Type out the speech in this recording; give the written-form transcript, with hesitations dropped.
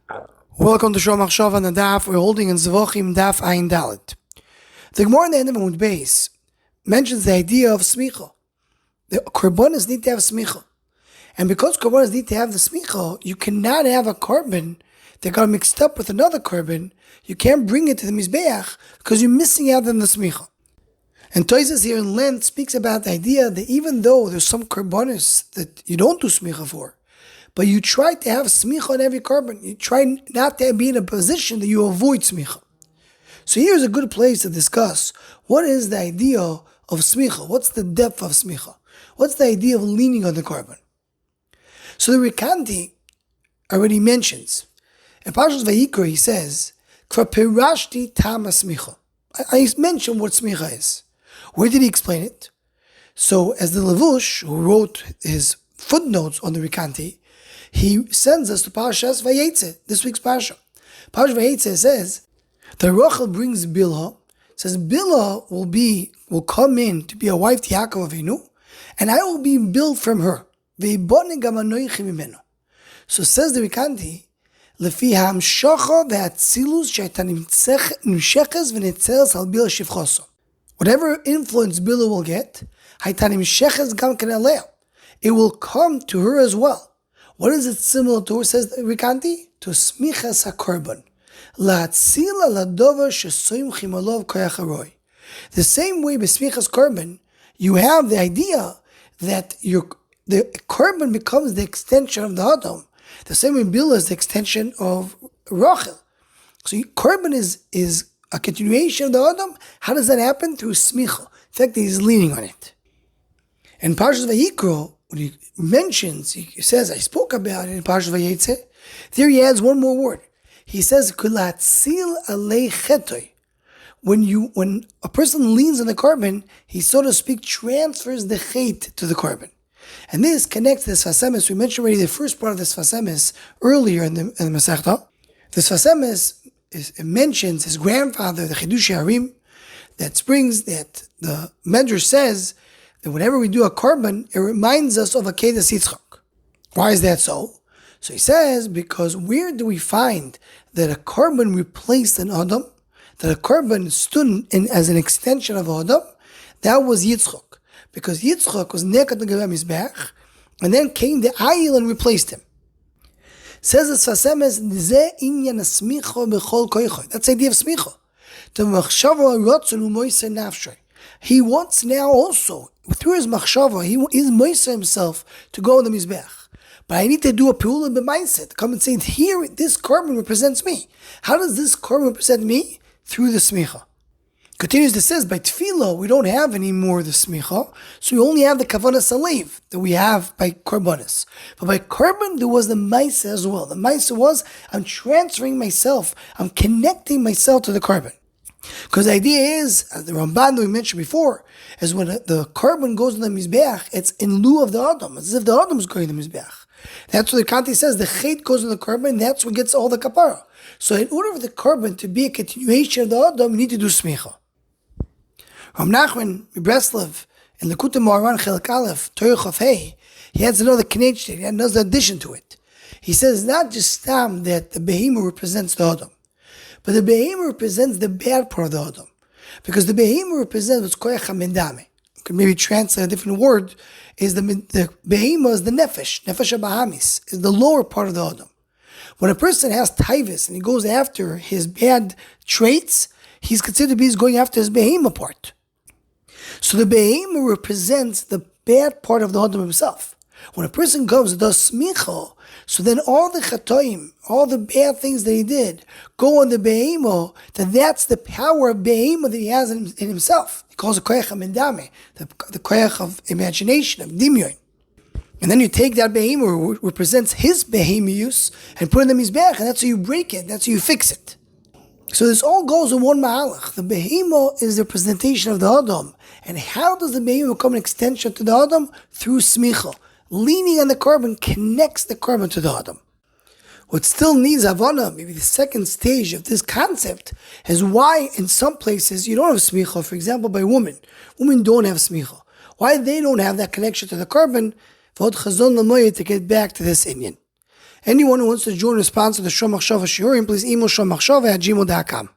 Welcome to Shom Achshav on the Daf. We're holding in Zevachim Daf Ayin Dalet. The Gemara in the end of Amud Beis mentions the idea of Semicha. The Korbanos need to have Semicha. And because Korbanos need to have the Semicha, you cannot have a Korban that got mixed up with another Korban. You can't bring it to the Mizbeach because you're missing out on the Semicha. And Toises here in length speaks about the idea that even though there's some Korbanos that you don't do Semicha for, but you try to have smicha on every korban. You try not to be in a position that you avoid smicha. So here's a good place to discuss what is the idea of smicha. What's the depth of smicha? What's the idea of leaning on the korban? So the Rikanti already mentions in Parshas Vayikra he says, "Kvar pirashti tama smicha." I mentioned what smicha is. Where did he explain it? So as the Levush, who wrote his footnotes on the Rikanti, he sends us to Parshas Vayetze, this week's Parsha. Parshas Vayetze says that Rachel brings Bilhah, says Bilhah will come in to be a wife to Yaakov Avinu, and I will be built from her. So says the Rikanti, Lefi ha'amshacha ve'atzilus she'ayta nimsheches v'netzeres al Bilhah shivchoso. Whatever influence Bilhah will get, hayta nimsheches gam ken alea. It will come to her as well. What is it similar to? Says Rikanti, to smichas hakorban, la'atzila ladover shesoim chimalov koyach haroi. The same way with smichas korban, you have the idea that the korban becomes the extension of the adam. The same way Bilhah is the extension of Rachel. So korban is a continuation of the adam. How does that happen? Through smicha. In fact, he's leaning on it. And Parshas Vayikra, when he mentions, he says, I spoke about it in Parshas Vayetze. There he adds one more word. He says, "Kulatzil alei chetoi." When a person leans on the korban, he, so to speak, transfers the chet to the korban. And this connects to the Sfasemis. We mentioned already the first part of the Sfasemis earlier in the Masechta. The Sfasemis mentions his grandfather, the Chidush Harim, that springs that the Medrash says that whenever we do a korban, it reminds us of Akedas Yitzchak. Why is that so? So he says, because where do we find that a korban replaced an Adam? That a korban stood in as an extension of Adam? That was Yitzchak. Because Yitzchak was neked to Gevem Mizbeach, and then came the Ayil and replaced him. Says the Sfasemes, Ze inyan smicha b'chol koichoy. That's the idea of smicha. The machshava rotzon u'moiseh nafshay. He wants now also, through his machshava, he is moiseh himself to go on the Mizbeach. But I need to do a peula b'maiset. Come and say, here, this korban represents me. How does this korban represent me? Through the smicha. Continues to says, by tefillah, we don't have any more of the smicha, so we only have the kavanas alev that we have by korbanos. But by korban, there was the maisa as well. The maisa was, I'm transferring myself, I'm connecting myself to the korban. Because the idea is, as the Ramban that we mentioned before, is when the korban goes to the Mizbeach, it's in lieu of the Adam, as if the Adam is going to the Mizbeach. That's what the Kanti says, the Chet goes to the korban, that's what gets all the kapara. So in order for the korban to be a continuation of the Adam, we need to do smicha. Ram Nachman Breslev in Likutei Moharan Chelek Aleph Torah Chaf Hey, he adds another connection, he adds another addition to it. He says not just that the behemoth represents the Adam, but the behemoth represents the bad part of the Adam. Because the behemoth represents what's koyach hamendame. You could maybe translate a different word, is the behemoth is the nefesh habahamis, is the lower part of the Adam. When a person has taivus and he goes after his bad traits, he's considered to be going after his behemoth part. So the behemoth represents the bad part of the Adam himself. When a person goes and does smicha, so then all the chatoim, all the bad things that he did, go on the behemoth, that's the power of behemoth that he has in himself. He calls it koyach hamendame, the koyach of imagination, of dimyon. And then you take that behemoth, which represents his behemoth, and put it in the mizbeach, and that's how you break it, that's how you fix it. So this all goes in one ma'alach. The behemoth is the representation of the Adam. And how does the behemoth become an extension to the Adam? Through smicha. Leaning on the korban connects the korban to the Adam. What still needs havana, maybe the second stage of this concept, is why in some places you don't have smicha. For example, by women. Women don't have smicha. Why they don't have that connection to the korban? To get back to this inyan. Anyone who wants to join and sponsor the Shom Machshava Shiurim, please email shommachshava@gmail.com.